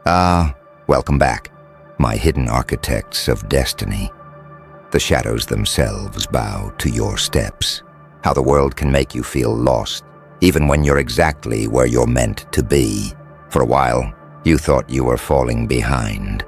Welcome back, my hidden architects of destiny. The shadows themselves bow to your steps. How the world can make you feel lost, even when you're exactly where you're meant to be. For a while, you thought you were falling behind,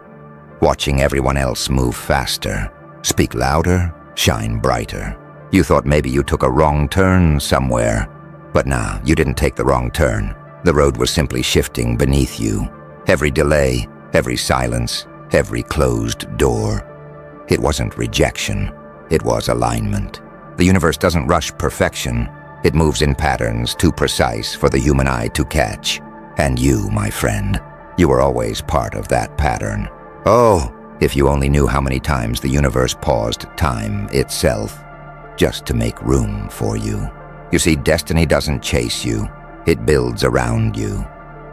watching everyone else move faster, speak louder, shine brighter. You thought maybe you took a wrong turn somewhere. But nah, you didn't take the wrong turn. The road was simply shifting beneath you. Every delay, every silence, every closed door. It wasn't rejection, it was alignment. The universe doesn't rush perfection. It moves in patterns too precise for the human eye to catch. And you, my friend, you were always part of that pattern. Oh, if you only knew how many times the universe paused time itself just to make room for you. You see, destiny doesn't chase you. It builds around you.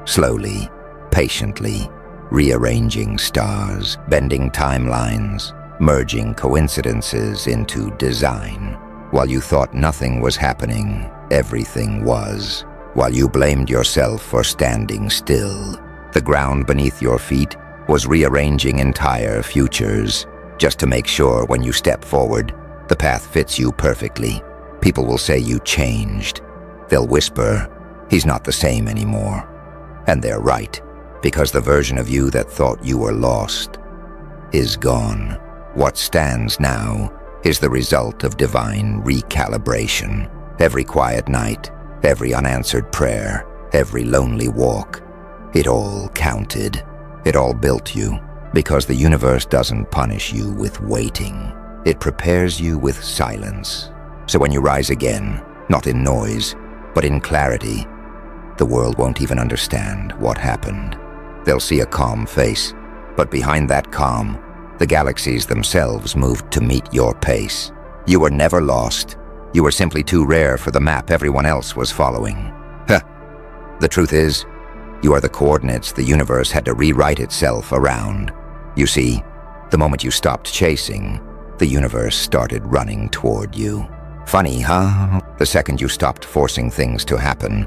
Slowly, patiently, rearranging stars, bending timelines, merging coincidences into design. While you thought nothing was happening, everything was. While you blamed yourself for standing still, the ground beneath your feet was rearranging entire futures, just to make sure when you step forward, the path fits you perfectly. People will say you changed. They'll whisper, "He's not the same anymore." And they're right, because the version of you that thought you were lost is gone. What stands now is the result of divine recalibration. Every quiet night, every unanswered prayer, every lonely walk, it all counted. It all built you, because the universe doesn't punish you with waiting. It prepares you with silence. So when you rise again, not in noise, but in clarity, the world won't even understand what happened. They'll see a calm face, but behind that calm, the galaxies themselves moved to meet your pace. You were never lost. You were simply too rare for the map everyone else was following. The truth is, you are the coordinates the universe had to rewrite itself around. You see, the moment you stopped chasing, the universe started running toward you. Funny, huh? The second you stopped forcing things to happen,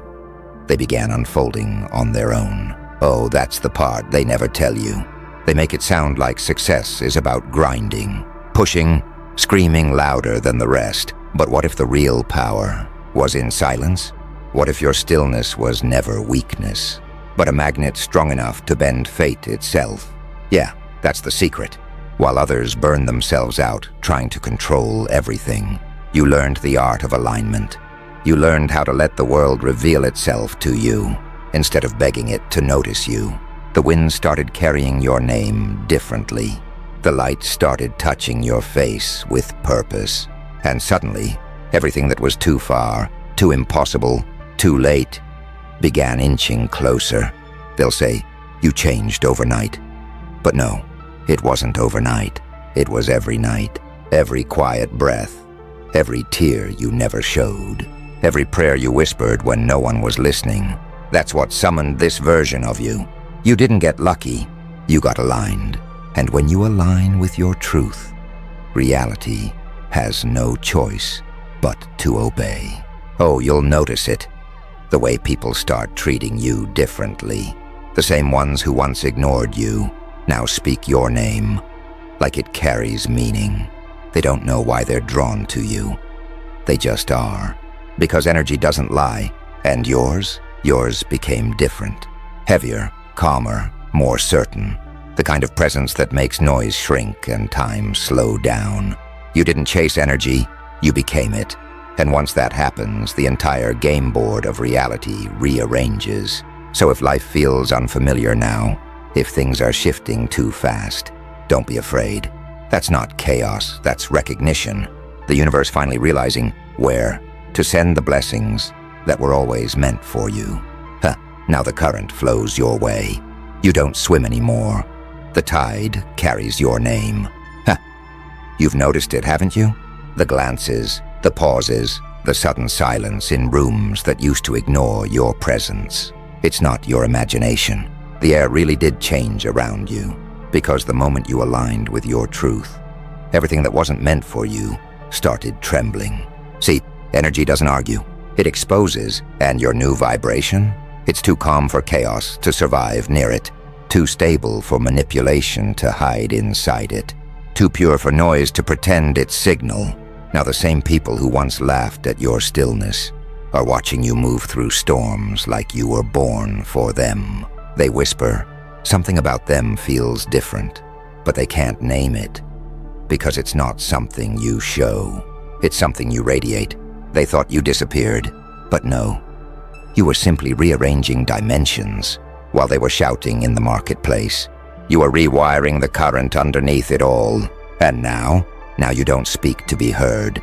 they began unfolding on their own. Oh, that's the part they never tell you. They make it sound like success is about grinding, pushing, screaming louder than the rest. But what if the real power was in silence? What if your stillness was never weakness, but a magnet strong enough to bend fate itself? Yeah, that's the secret. While others burn themselves out trying to control everything, you learned the art of alignment. You learned how to let the world reveal itself to you, instead of begging it to notice you. The wind started carrying your name differently. The light started touching your face with purpose. And suddenly, everything that was too far, too impossible, too late, began inching closer. They'll say, "You changed overnight." But no, it wasn't overnight. It was every night, every quiet breath, every tear you never showed, every prayer you whispered when no one was listening. That's what summoned this version of you. You didn't get lucky, you got aligned. And when you align with your truth, reality has no choice but to obey. Oh, you'll notice it. The way people start treating you differently. The same ones who once ignored you now speak your name like it carries meaning. They don't know why they're drawn to you. They just are. Because energy doesn't lie. And yours became different. Heavier, calmer, more certain. The kind of presence that makes noise shrink and time slow down. You didn't chase energy, you became it. And once that happens, the entire game board of reality rearranges. So if life feels unfamiliar now, if things are shifting too fast, don't be afraid. That's not chaos, that's recognition. The universe finally realizing where to send the blessings that were always meant for you. Now the current flows your way. You don't swim anymore. The tide carries your name. You've noticed it, haven't you? The glances, the pauses, the sudden silence in rooms that used to ignore your presence. It's not your imagination. The air really did change around you, because the moment you aligned with your truth, everything that wasn't meant for you started trembling. See, energy doesn't argue. It exposes, and your new vibration? It's too calm for chaos to survive near it. too stable for manipulation to hide inside it, too pure for noise to pretend its signal. Now the same people who once laughed at your stillness are watching you move through storms like you were born for them. They whisper, something about them feels different, but they can't name it, because it's not something you show. It's something you radiate. They thought you disappeared, but no. You were simply rearranging dimensions while they were shouting in the marketplace. You were rewiring the current underneath it all. And now you don't speak to be heard.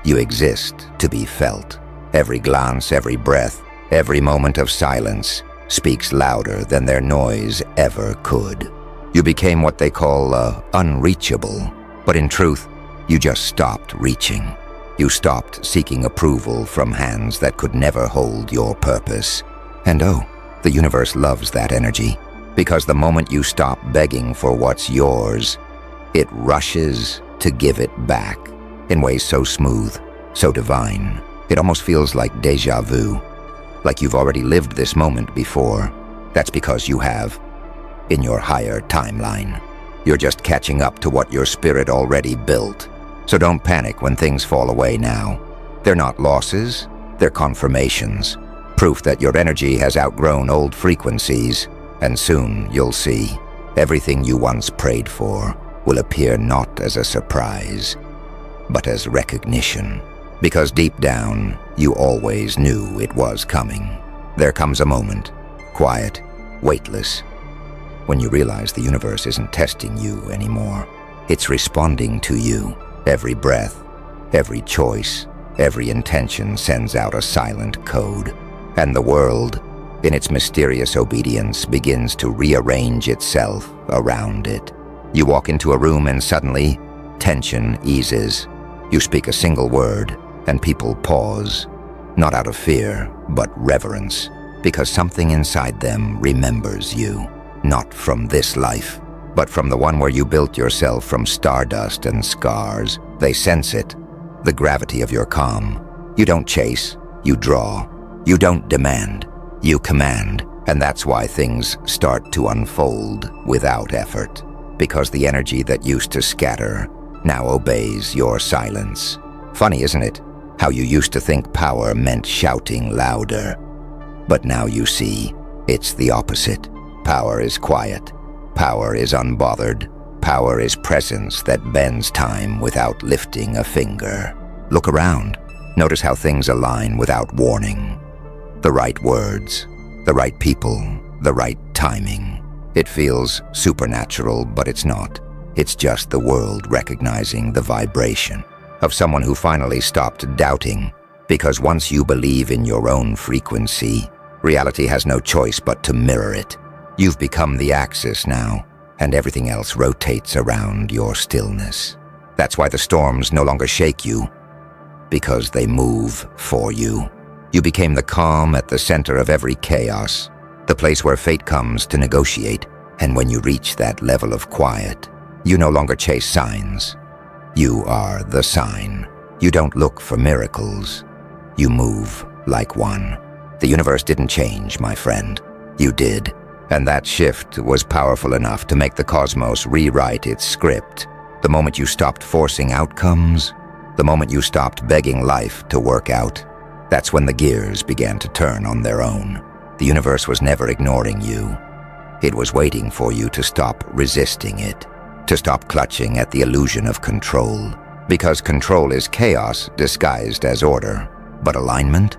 You exist to be felt. Every glance, every breath, every moment of silence speaks louder than their noise ever could. You became what they call unreachable, but in truth, you just stopped reaching. You stopped seeking approval from hands that could never hold your purpose. And oh, the universe loves that energy, because the moment you stop begging for what's yours, it rushes to give it back in ways so smooth, so divine. It almost feels like déjà vu, like you've already lived this moment before. That's because you have, in your higher timeline. You're just catching up to what your spirit already built. So don't panic when things fall away now. They're not losses, they're confirmations. Proof that your energy has outgrown old frequencies, and soon you'll see everything you once prayed for will appear not as a surprise, but as recognition. Because deep down, you always knew it was coming. There comes a moment, quiet, weightless, when you realize the universe isn't testing you anymore. It's responding to you. Every breath, every choice, every intention sends out a silent code. And the world, in its mysterious obedience, begins to rearrange itself around it. You walk into a room and suddenly, tension eases. You speak a single word, and people pause, not out of fear, but reverence, because something inside them remembers you, not from this life, but from the one where you built yourself from stardust and scars. They sense it, the gravity of your calm. You don't chase, you draw. You don't demand, you command. And that's why things start to unfold without effort, because the energy that used to scatter now obeys your silence. Funny, isn't it? How you used to think power meant shouting louder. But now you see, it's the opposite. Power is quiet. Power is unbothered. Power is presence that bends time without lifting a finger. Look around. Notice how things align without warning. The right words, the right people, the right timing. It feels supernatural, but it's not. It's just the world recognizing the vibration of someone who finally stopped doubting. Because once you believe in your own frequency, reality has no choice but to mirror it. You've become the axis now, and everything else rotates around your stillness. That's why the storms no longer shake you, because they move for you. You became the calm at the center of every chaos, the place where fate comes to negotiate. And when you reach that level of quiet, you no longer chase signs. You are the sign. You don't look for miracles. You move like one. The universe didn't change, my friend. You did. And that shift was powerful enough to make the cosmos rewrite its script. The moment you stopped forcing outcomes, the moment you stopped begging life to work out, that's when the gears began to turn on their own. The universe was never ignoring you. It was waiting for you to stop resisting it, to stop clutching at the illusion of control. Because control is chaos disguised as order. But alignment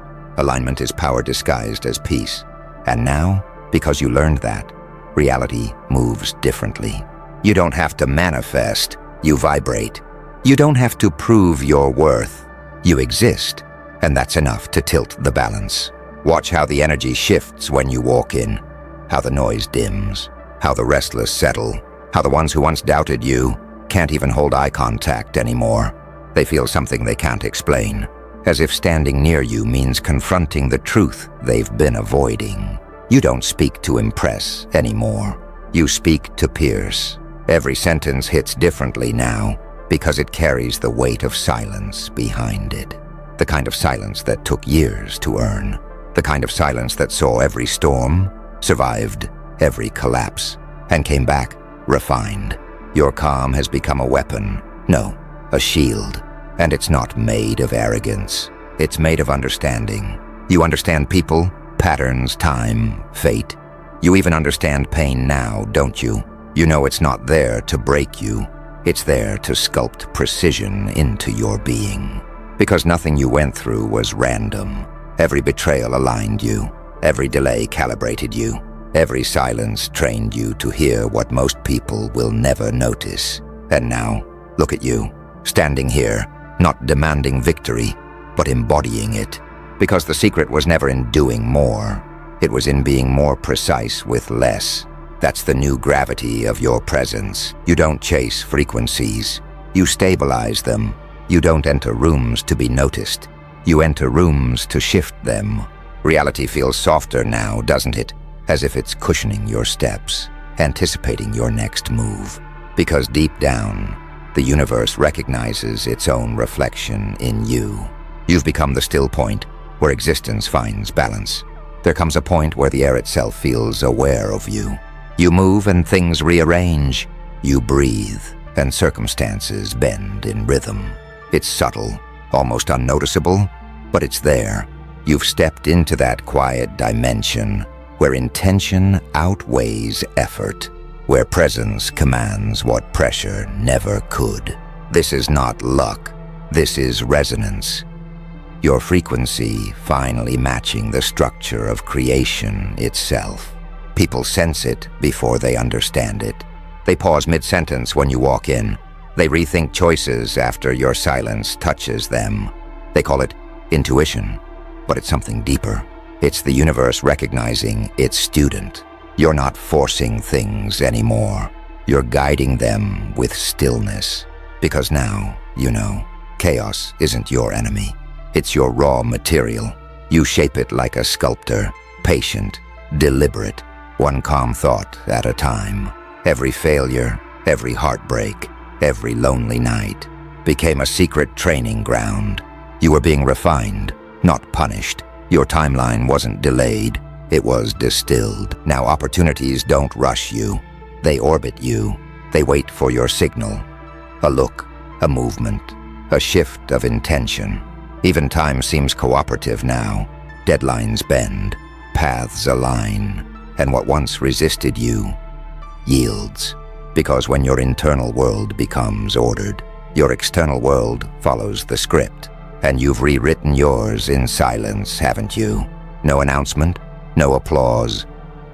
is power disguised as peace. And now, because you learned that, reality moves differently. You don't have to manifest, you vibrate. You don't have to prove your worth, you exist. And that's enough to tilt the balance. Watch how the energy shifts when you walk in, how the noise dims, how the restless settle, how the ones who once doubted you can't even hold eye contact anymore. They feel something they can't explain, as if standing near you means confronting the truth they've been avoiding. You don't speak to impress anymore. You speak to pierce. Every sentence hits differently now because it carries the weight of silence behind it. The kind of silence that took years to earn. The kind of silence that saw every storm, survived every collapse, and came back refined. Your calm has become a weapon. No, a shield. And it's not made of arrogance. It's made of understanding. You understand people, patterns, time, fate. You even understand pain now, don't you? You know it's not there to break you. It's there to sculpt precision into your being. Because nothing you went through was random. Every betrayal aligned you. Every delay calibrated you. Every silence trained you to hear what most people will never notice. And now, look at you, standing here, not demanding victory, but embodying it. Because the secret was never in doing more. It was in being more precise with less. That's the new gravity of your presence. You don't chase frequencies. You stabilize them. You don't enter rooms to be noticed. You enter rooms to shift them. Reality feels softer now, doesn't it? As if it's cushioning your steps, anticipating your next move. Because deep down, the universe recognizes its own reflection in you. You've become the still point where existence finds balance. There comes a point where the air itself feels aware of you. You move and things rearrange. You breathe and circumstances bend in rhythm. It's subtle, almost unnoticeable, but it's there. You've stepped into that quiet dimension where intention outweighs effort, where presence commands what pressure never could. This is not luck. This is resonance. Your frequency finally matching the structure of creation itself. People sense it before they understand it. They pause mid-sentence when you walk in. They rethink choices after your silence touches them. They call it intuition, but it's something deeper. It's the universe recognizing its student. You're not forcing things anymore. You're guiding them with stillness. Because now, you know, chaos isn't your enemy. It's your raw material. You shape it like a sculptor, patient, deliberate, one calm thought at a time. Every failure, every heartbreak, every lonely night became a secret training ground. You were being refined, not punished. Your timeline wasn't delayed, it was distilled. Now opportunities don't rush you. They orbit you. They wait for your signal. A look, a movement, a shift of intention. Even time seems cooperative now. Deadlines bend, paths align, and what once resisted you yields. Because when your internal world becomes ordered, your external world follows the script. And you've rewritten yours in silence, haven't you? No announcement, no applause,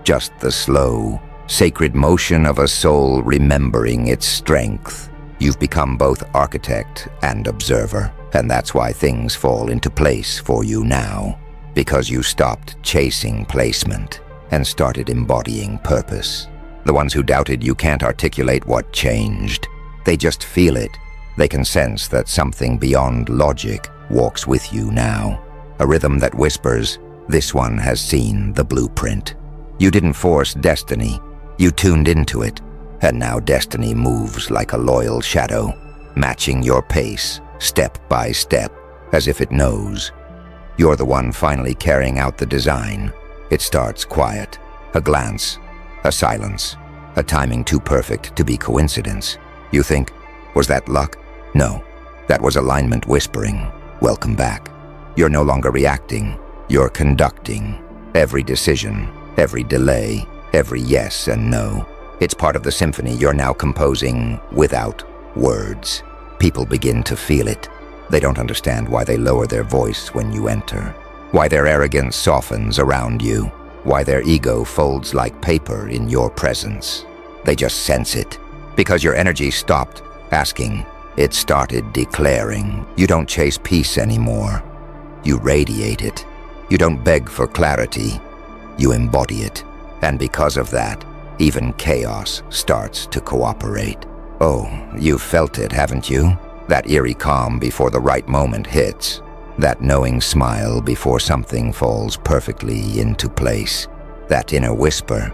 just the slow, sacred motion of a soul remembering its strength. You've become both architect and observer, and that's why things fall into place for you now. Because you stopped chasing placement and started embodying purpose. The ones who doubted you can't articulate what changed. They just feel it. They can sense that something beyond logic walks with you now. A rhythm that whispers, this one has seen the blueprint. You didn't force destiny. You tuned into it. And now destiny moves like a loyal shadow, matching your pace, step by step, as if it knows. You're the one finally carrying out the design. It starts quiet. A glance, a silence, a timing too perfect to be coincidence. You think, was that luck? No, that was alignment whispering. Welcome back. You're no longer reacting. You're conducting. Every decision, every delay, every yes and no. It's part of the symphony you're now composing without words. People begin to feel it. They don't understand why they lower their voice when you enter. Why their arrogance softens around you. Why their ego folds like paper in your presence. They just sense it. Because your energy stopped asking. It started declaring. You don't chase peace anymore. You radiate it. You don't beg for clarity. You embody it. And because of that, even chaos starts to cooperate. Oh, you've felt it, haven't you? That eerie calm before the right moment hits. That knowing smile before something falls perfectly into place. That inner whisper.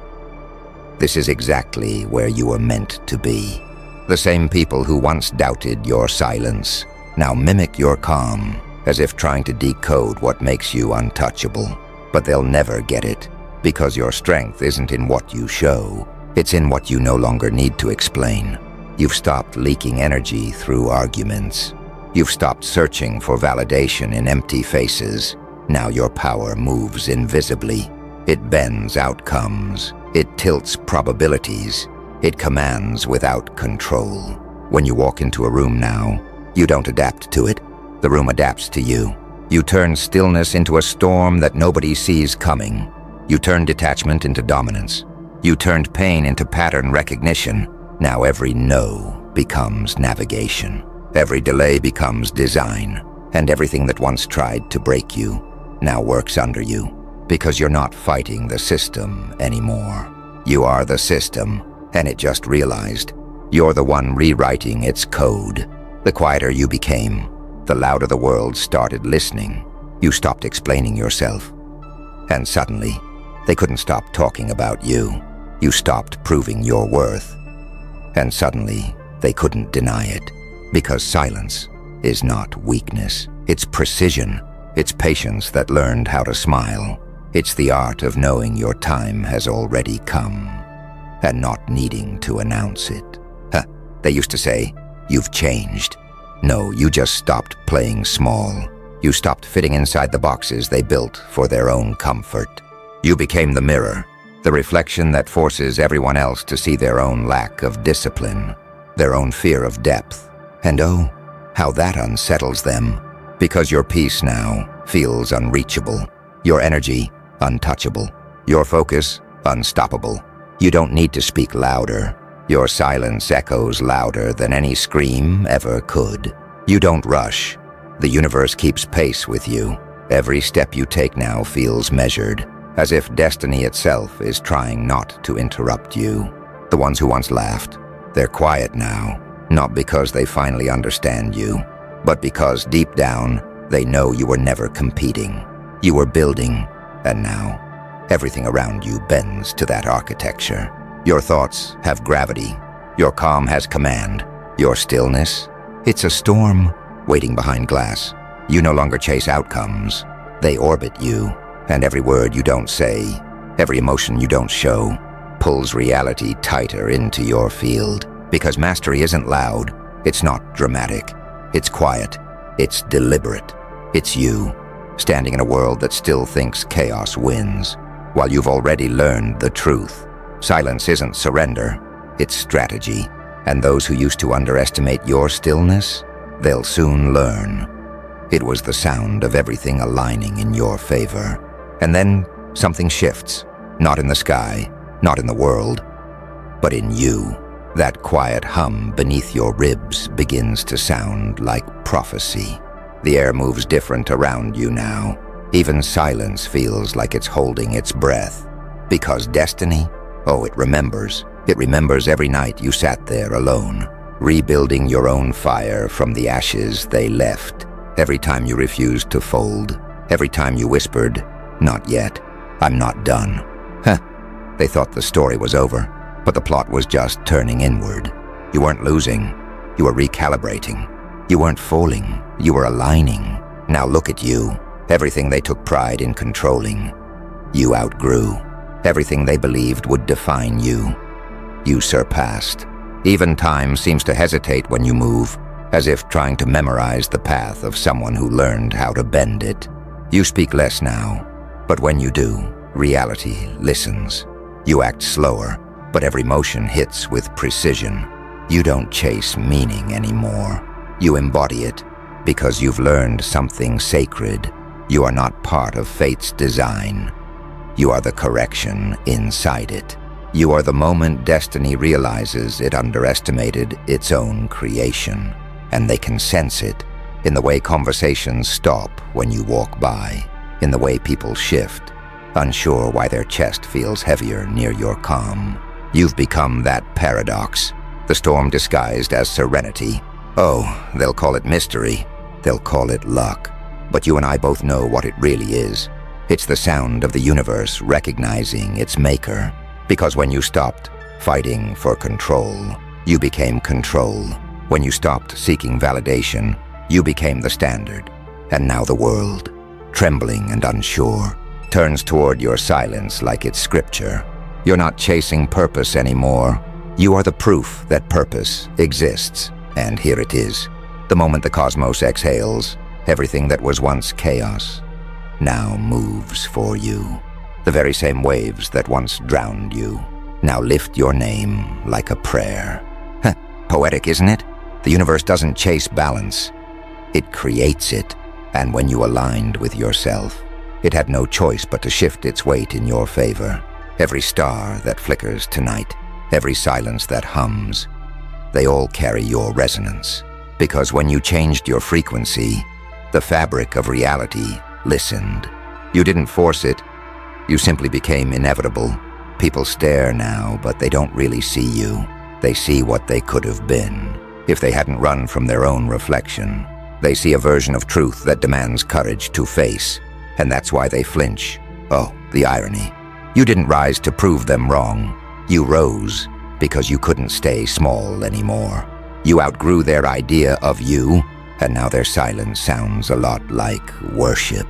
This is exactly where you were meant to be. The same people who once doubted your silence now mimic your calm, as if trying to decode what makes you untouchable. But they'll never get it, because your strength isn't in what you show. It's in what you no longer need to explain. You've stopped leaking energy through arguments. You've stopped searching for validation in empty faces. Now your power moves invisibly. It bends outcomes. It tilts probabilities. It commands without control. When you walk into a room now, you don't adapt to it. The room adapts to you. You turn stillness into a storm that nobody sees coming. You turn detachment into dominance. You turned pain into pattern recognition. Now every no becomes navigation. Every delay becomes design. And everything that once tried to break you now works under you. Because you're not fighting the system anymore. You are the system, and it just realized you're the one rewriting its code. The quieter you became, the louder the world started listening. You stopped explaining yourself. And suddenly, they couldn't stop talking about you. You stopped proving your worth. And suddenly, they couldn't deny it. Because silence is not weakness. It's precision. It's patience that learned how to smile. It's the art of knowing your time has already come and not needing to announce it. They used to say, "You've changed." No, you just stopped playing small. You stopped fitting inside the boxes they built for their own comfort. You became the mirror, the reflection that forces everyone else to see their own lack of discipline, their own fear of depth. And oh, how that unsettles them. Because your peace now feels unreachable. Your energy, untouchable. Your focus, unstoppable. You don't need to speak louder. Your silence echoes louder than any scream ever could. You don't rush. The universe keeps pace with you. Every step you take now feels measured, as if destiny itself is trying not to interrupt you. The ones who once laughed, they're quiet now, not because they finally understand you, but because deep down, they know you were never competing. You were building, and now, everything around you bends to that architecture. Your thoughts have gravity. Your calm has command. Your stillness, it's a storm waiting behind glass. You no longer chase outcomes. They orbit you, and every word you don't say, every emotion you don't show, pulls reality tighter into your field. Because mastery isn't loud. It's not dramatic. It's quiet. It's deliberate. It's you, standing in a world that still thinks chaos wins, while you've already learned the truth. Silence isn't surrender, it's strategy. And those who used to underestimate your stillness, they'll soon learn. It was the sound of everything aligning in your favor. And then something shifts, not in the sky, not in the world, but in you. That quiet hum beneath your ribs begins to sound like prophecy. The air moves different around you now. Even silence feels like it's holding its breath. Because destiny, oh, it remembers. It remembers every night you sat there alone, rebuilding your own fire from the ashes they left. Every time you refused to fold. Every time you whispered, "Not yet. I'm not done." They thought the story was over, but the plot was just turning inward. You weren't losing. You were recalibrating. You weren't falling. You were aligning. Now look at you. Everything they took pride in controlling, you outgrew. Everything they believed would define you, you surpassed. Even time seems to hesitate when you move, as if trying to memorize the path of someone who learned how to bend it. You speak less now, but when you do, reality listens. You act slower, but every motion hits with precision. You don't chase meaning anymore. You embody it, because you've learned something sacred. You are not part of fate's design. You are the correction inside it. You are the moment destiny realizes it underestimated its own creation. And they can sense it in the way conversations stop when you walk by, in the way people shift, unsure why their chest feels heavier near your calm. You've become that paradox, the storm disguised as serenity. Oh, they'll call it mystery. They'll call it luck. But you and I both know what it really is. It's the sound of the universe recognizing its maker. Because when you stopped fighting for control, you became control. When you stopped seeking validation, you became the standard. And now the world, trembling and unsure, turns toward your silence like it's scripture. You're not chasing purpose anymore. You are the proof that purpose exists. And here it is. The moment the cosmos exhales, everything that was once chaos now moves for you. The very same waves that once drowned you now lift your name like a prayer. Poetic, isn't it? The universe doesn't chase balance. It creates it. And when you aligned with yourself, it had no choice but to shift its weight in your favor. Every star that flickers tonight, every silence that hums, they all carry your resonance. Because when you changed your frequency, the fabric of reality listened. You didn't force it. You simply became inevitable. People stare now, but they don't really see you. They see what they could have been if they hadn't run from their own reflection. They see a version of truth that demands courage to face, and that's why they flinch. Oh, the irony. You didn't rise to prove them wrong. You rose because you couldn't stay small anymore. You outgrew their idea of you, and now their silence sounds a lot like worship.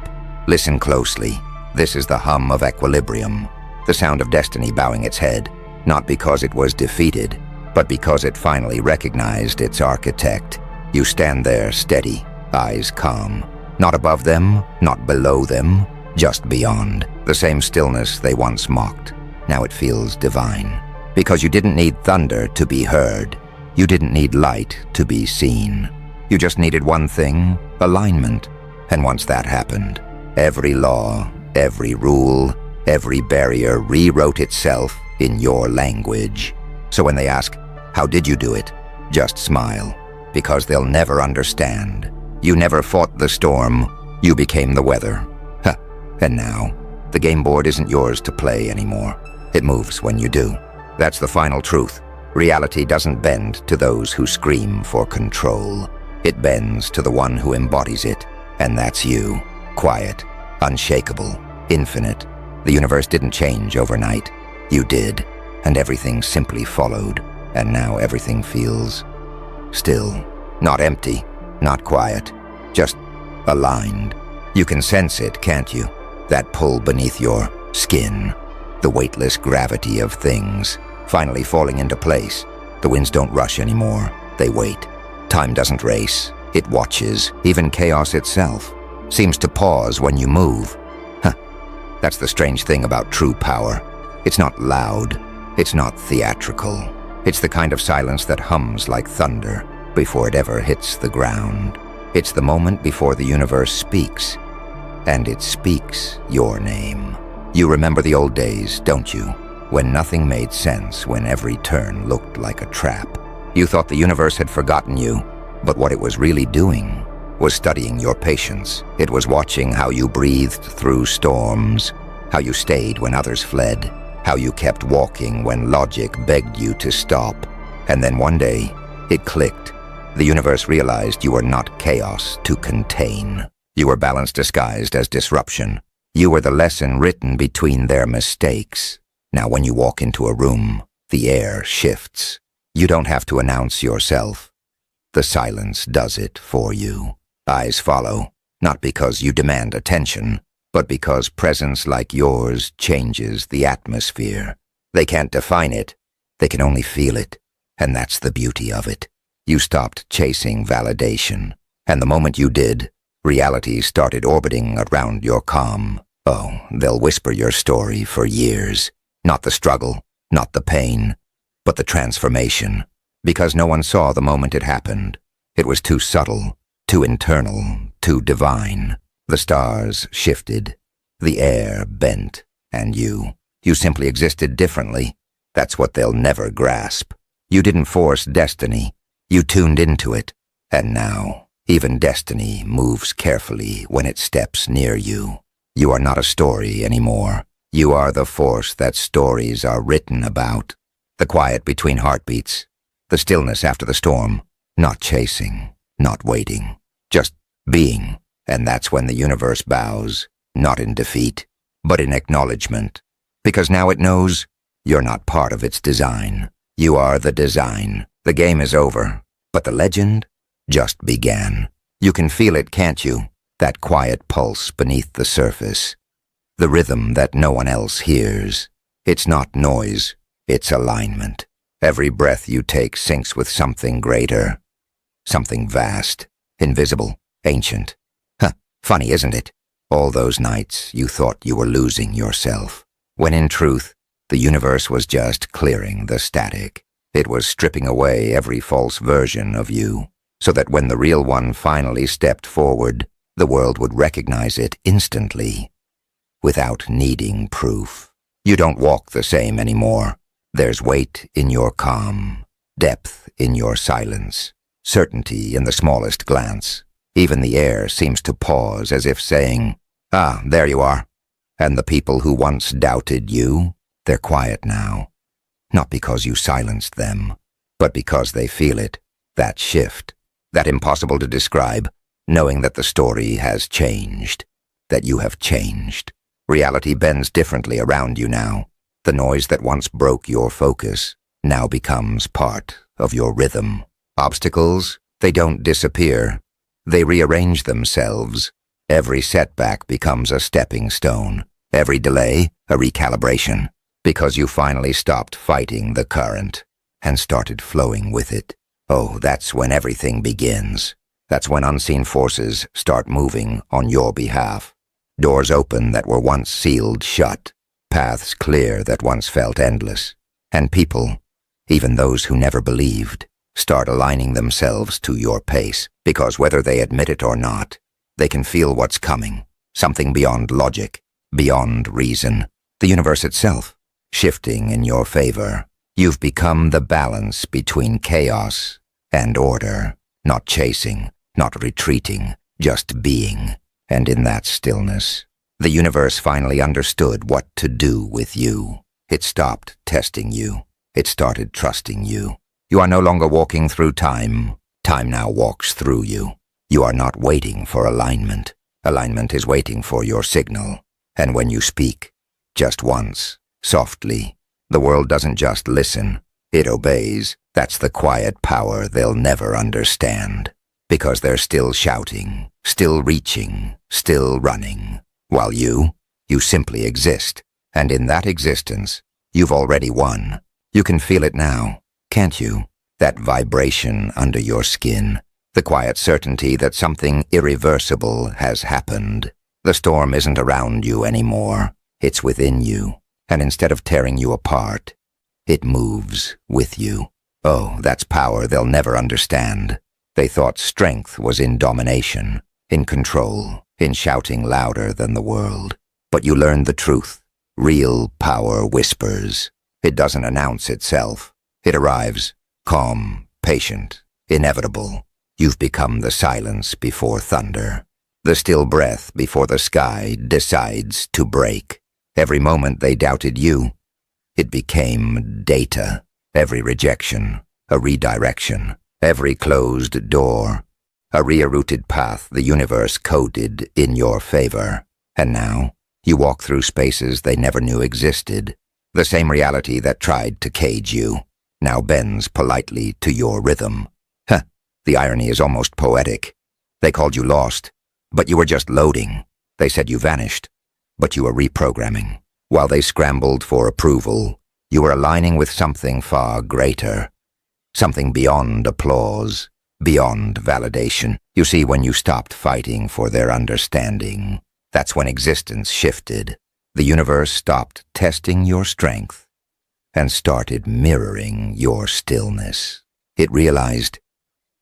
Listen closely. This is the hum of equilibrium, the sound of destiny bowing its head, not because it was defeated, but because it finally recognized its architect. You stand there steady, eyes calm, not above them, not below them, just beyond. The same stillness they once mocked. Now it feels divine. Because you didn't need thunder to be heard. You didn't need light to be seen. You just needed one thing, alignment. And once that happened, every law, every rule, every barrier rewrote itself in your language. So when they ask, how did you do it? Just smile. Because they'll never understand. You never fought the storm. You became the weather. And now, the game board isn't yours to play anymore. It moves when you do. That's the final truth. Reality doesn't bend to those who scream for control. It bends to the one who embodies it. And that's you. Quiet, unshakable, infinite. The universe didn't change overnight. You did. And everything simply followed. And now everything feels still. Not empty, not quiet. Just aligned. You can sense it, can't you? That pull beneath your skin. The weightless gravity of things finally falling into place. The winds don't rush anymore. They wait. Time doesn't race. It watches. Even chaos itself seems to pause when you move. That's the strange thing about true power. It's not loud. It's not theatrical. It's the kind of silence that hums like thunder before it ever hits the ground. It's the moment before the universe speaks. And it speaks your name. You remember the old days, don't you? When nothing made sense, when every turn looked like a trap. You thought the universe had forgotten you, but what it was really doing was studying your patience. It was watching how you breathed through storms, how you stayed when others fled, how you kept walking when logic begged you to stop. And then one day, it clicked. The universe realized you were not chaos to contain. You were balance disguised as disruption. You were the lesson written between their mistakes. Now when you walk into a room, the air shifts. You don't have to announce yourself. The silence does it for you. Eyes follow, not because you demand attention, but because presence like yours changes the atmosphere. They can't define it. They can only feel it. And that's the beauty of it. You stopped chasing validation. And the moment you did, reality started orbiting around your calm. Oh, they'll whisper your story for years. Not the struggle, not the pain, but the transformation. Because no one saw the moment it happened. It was too subtle, too internal, too divine. The stars shifted, the air bent, and you simply existed differently. That's what they'll never grasp. You didn't force destiny. You tuned into it. And now, even destiny moves carefully when it steps near you. You are not a story anymore. You are the force that stories are written about. The quiet between heartbeats. The stillness after the storm. Not chasing, not waiting. Just being. And that's when the universe bows. Not in defeat, but in acknowledgement. Because now it knows you're not part of its design. You are the design. The game is over. But the legend just began. You can feel it, can't you? That quiet pulse beneath the surface. The rhythm that no one else hears. It's not noise, it's alignment. Every breath you take syncs with something greater, something vast, invisible, ancient. Funny, isn't it? All those nights you thought you were losing yourself, when in truth, the universe was just clearing the static. It was stripping away every false version of you, so that when the real one finally stepped forward, the world would recognize it instantly, without needing proof. You don't walk the same anymore. There's weight in your calm, depth in your silence, certainty in the smallest glance. Even the air seems to pause as if saying, "Ah, there you are." And the people who once doubted you, they're quiet now. Not because you silenced them, but because they feel it, that shift, that impossible to describe, knowing that the story has changed, that you have changed. Reality bends differently around you now. The noise that once broke your focus now becomes part of your rhythm. Obstacles, they don't disappear. They rearrange themselves. Every setback becomes a stepping stone. Every delay, a recalibration. Because you finally stopped fighting the current and started flowing with it. Oh, that's when everything begins. That's when unseen forces start moving on your behalf. Doors open that were once sealed shut. Paths clear that once felt endless. And people, even those who never believed, start aligning themselves to your pace. Because whether they admit it or not, they can feel what's coming. Something beyond logic, beyond reason. The universe itself, shifting in your favor. You've become the balance between chaos and order. Not chasing, not retreating, just being. And in that stillness, the universe finally understood what to do with you. It stopped testing you. It started trusting you. You are no longer walking through time. Time now walks through you. You are not waiting for alignment. Alignment is waiting for your signal. And when you speak, just once, softly, the world doesn't just listen. It obeys. That's the quiet power they'll never understand. Because they're still shouting, still reaching, still running. While you simply exist. And in that existence, you've already won. You can feel it now, can't you? That vibration under your skin. The quiet certainty that something irreversible has happened. The storm isn't around you anymore. It's within you. And instead of tearing you apart, it moves with you. Oh, that's power they'll never understand. They thought strength was in domination, in control, in shouting louder than the world. But you learned the truth. Real power whispers. It doesn't announce itself. It arrives, calm, patient, inevitable. You've become the silence before thunder. The still breath before the sky decides to break. Every moment they doubted you, it became data. Every rejection, a redirection. Every closed door, a rerouted path the universe coded in your favor. And now, you walk through spaces they never knew existed. The same reality that tried to cage you now bends politely to your rhythm. The irony is almost poetic. They called you lost, but you were just loading. They said you vanished, but you were reprogramming. While they scrambled for approval, you were aligning with something far greater. Something beyond applause, beyond validation. You see, when you stopped fighting for their understanding, that's when existence shifted. The universe stopped testing your strength and started mirroring your stillness. It realized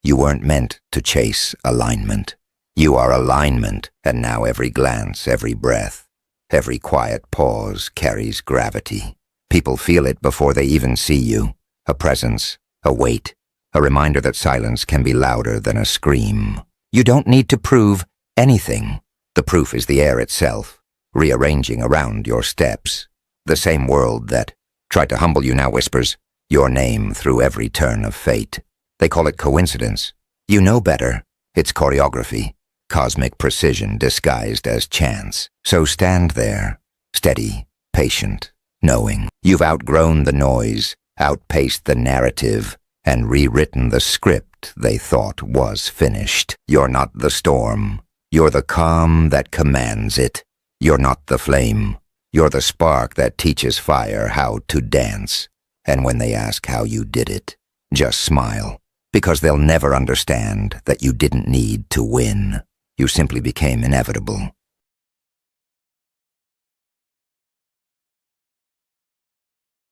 you weren't meant to chase alignment. You are alignment, and now every glance, every breath, every quiet pause carries gravity. People feel it before they even see you. A presence, a weight, a reminder that silence can be louder than a scream. You don't need to prove anything. The proof is the air itself, rearranging around your steps. The same world that tried to humble you now whispers your name through every turn of fate. They call it coincidence. You know better. It's choreography, cosmic precision disguised as chance. So stand there, steady, patient, knowing you've outgrown the noise, outpaced the narrative, and rewritten the script they thought was finished. You're not the storm. You're the calm that commands it. You're not the flame. You're the spark that teaches fire how to dance. And when they ask how you did it, just smile. Because they'll never understand that you didn't need to win. You simply became inevitable.